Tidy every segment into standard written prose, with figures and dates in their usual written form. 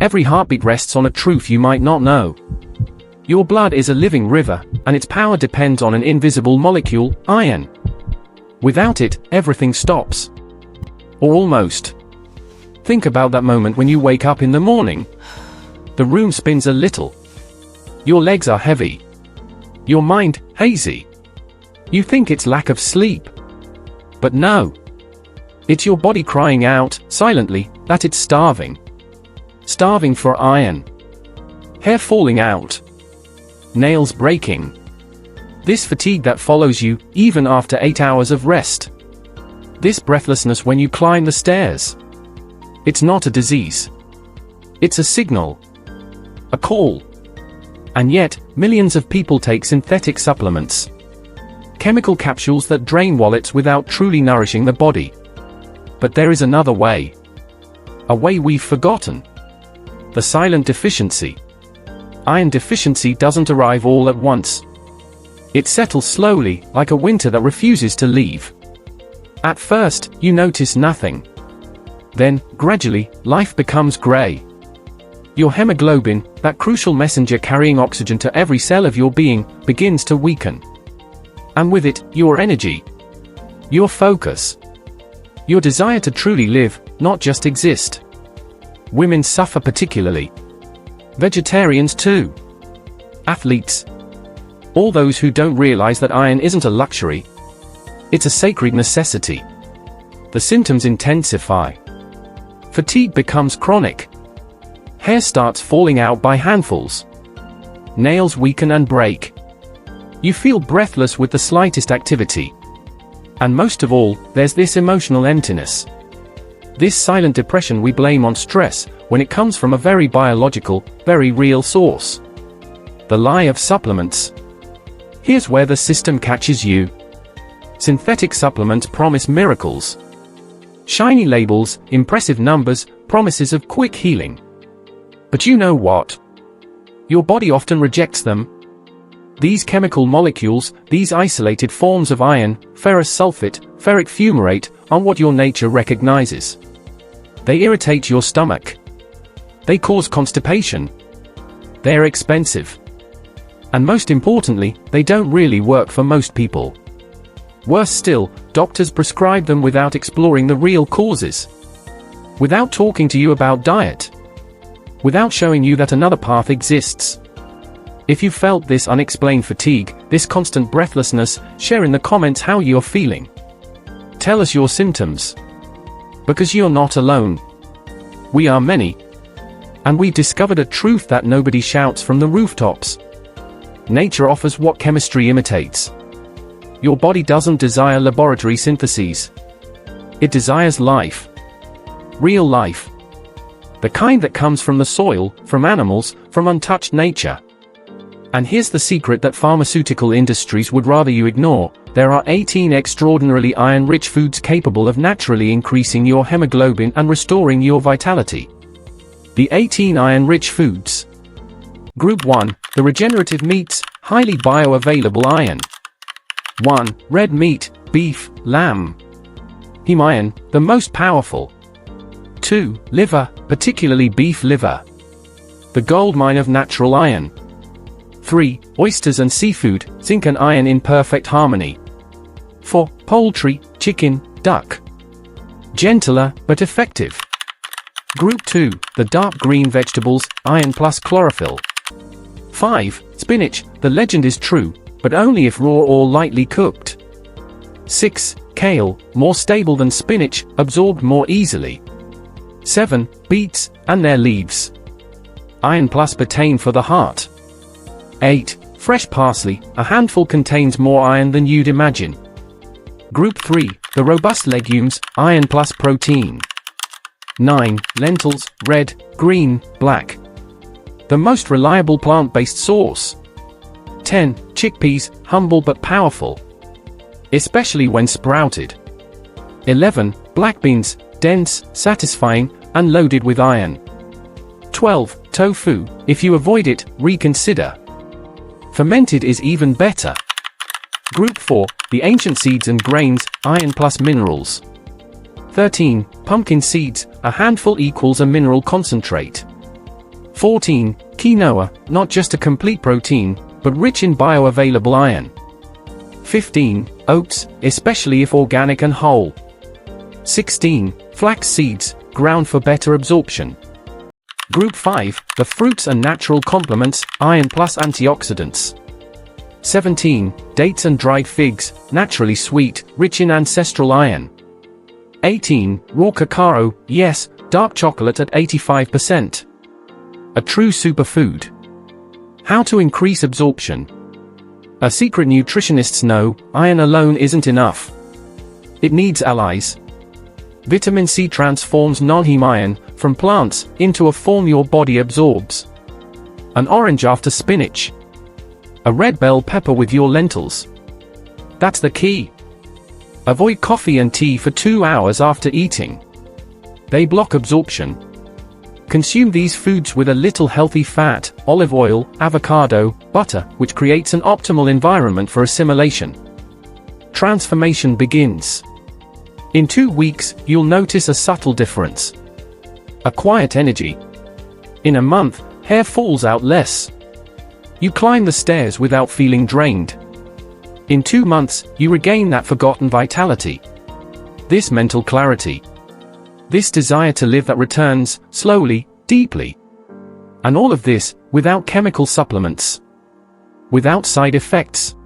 Every heartbeat rests on a truth you might not know. Your blood is a living river, and its power depends on an invisible molecule, iron. Without it, everything stops. Or almost. Think about that moment when you wake up in the morning. The room spins a little. Your legs are heavy. Your mind, hazy. You think it's lack of sleep. But no. It's your body crying out, silently, that it's starving. Starving for iron. Hair falling out. Nails breaking. This fatigue that follows you, even after 8 hours of rest. This breathlessness when you climb the stairs. It's not a disease. It's a signal. A call. And yet, millions of people take synthetic supplements. Chemical capsules that drain wallets without truly nourishing the body. But there is another way. A way we've forgotten. The silent deficiency. Iron deficiency doesn't arrive all at once. It settles slowly, like a winter that refuses to leave. At first, you notice nothing. Then, gradually, life becomes gray. Your hemoglobin, that crucial messenger carrying oxygen to every cell of your being, begins to weaken. And with it, your energy. Your focus. Your desire to truly live, not just exist. Women suffer particularly. Vegetarians too. Athletes. All those who don't realize that iron isn't a luxury. It's a sacred necessity. The symptoms intensify. Fatigue becomes chronic. Hair starts falling out by handfuls. Nails weaken and break. You feel breathless with the slightest activity. And most of all, there's this emotional emptiness. This silent depression we blame on stress, when it comes from a very biological, very real source. The lie of supplements. Here's where the system catches you. Synthetic supplements promise miracles. Shiny labels, impressive numbers, promises of quick healing. But you know what? Your body often rejects them. These chemical molecules, these isolated forms of iron, ferrous sulfate, ferric fumarate, are what your nature recognizes. They irritate your stomach. They cause constipation. They're expensive. And most importantly, they don't really work for most people. Worse still, doctors prescribe them without exploring the real causes. Without talking to you about diet. Without showing you that another path exists. If you felt this unexplained fatigue, this constant breathlessness, share in the comments how you're feeling. Tell us your symptoms. Because you're not alone. We are many. And we've discovered a truth that nobody shouts from the rooftops. Nature offers what chemistry imitates. Your body doesn't desire laboratory syntheses. It desires life. Real life. The kind that comes from the soil, from animals, from untouched nature. And here's the secret that pharmaceutical industries would rather you ignore. There are 18 extraordinarily iron-rich foods capable of naturally increasing your hemoglobin and restoring your vitality. The 18 iron-rich foods. Group 1, the regenerative meats, highly bioavailable iron. 1. Red meat, beef, lamb. Heme iron, the most powerful. 2. Liver, particularly beef liver. The gold mine of natural iron. 3. Oysters and seafood, zinc and iron in perfect harmony. 4. Poultry, chicken, duck. Gentler, but effective. Group 2, the dark green vegetables, iron plus chlorophyll. 5. Spinach, the legend is true, but only if raw or lightly cooked. 6. Kale, more stable than spinach, absorbed more easily. 7. Beets, and their leaves. Iron plus betaine for the heart. 8. Fresh parsley, a handful contains more iron than you'd imagine. Group 3, the robust legumes, iron plus protein. 9. Lentils, red, green, black. The most reliable plant-based source. 10. Chickpeas, humble but powerful. Especially when sprouted. 11. Black beans, dense, satisfying, and loaded with iron. 12. Tofu, if you avoid it, reconsider. Fermented is even better. Group 4, the ancient seeds and grains, iron plus minerals. 13. Pumpkin seeds, a handful equals a mineral concentrate. 14. Quinoa, not just a complete protein, but rich in bioavailable iron. 15. Oats, especially if organic and whole. 16. Flax seeds, ground for better absorption. Group 5, the fruits and natural complements, iron plus antioxidants. 17. Dates and dried figs, naturally sweet, rich in ancestral iron. 18. Raw cacao, yes, dark chocolate at 85%. A true superfood. How to increase absorption. A secret nutritionists know, iron alone isn't enough. It needs allies. Vitamin C transforms non-heme iron, from plants, into a form your body absorbs. An orange after spinach. A red bell pepper with your lentils. That's the key. Avoid coffee and tea for 2 hours after eating. They block absorption. Consume these foods with a little healthy fat, olive oil, avocado, butter, which creates an optimal environment for assimilation. Transformation begins. In 2 weeks, you'll notice a subtle difference. A quiet energy. In a month, hair falls out less. You climb the stairs without feeling drained. In 2 months, you regain that forgotten vitality. This mental clarity. This desire to live that returns, slowly, deeply. And all of this, without chemical supplements. Without side effects.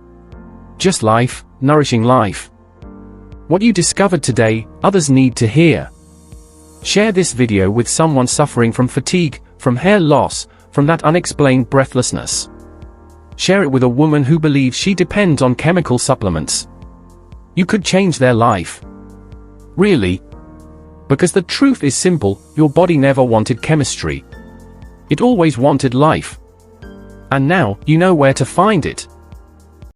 Just life, nourishing life. What you discovered today, others need to hear. Share this video with someone suffering from fatigue, from hair loss, from that unexplained breathlessness. Share it with a woman who believes she depends on chemical supplements. You could change their life. Really? Because the truth is simple, your body never wanted chemistry. It always wanted life. And now, you know where to find it.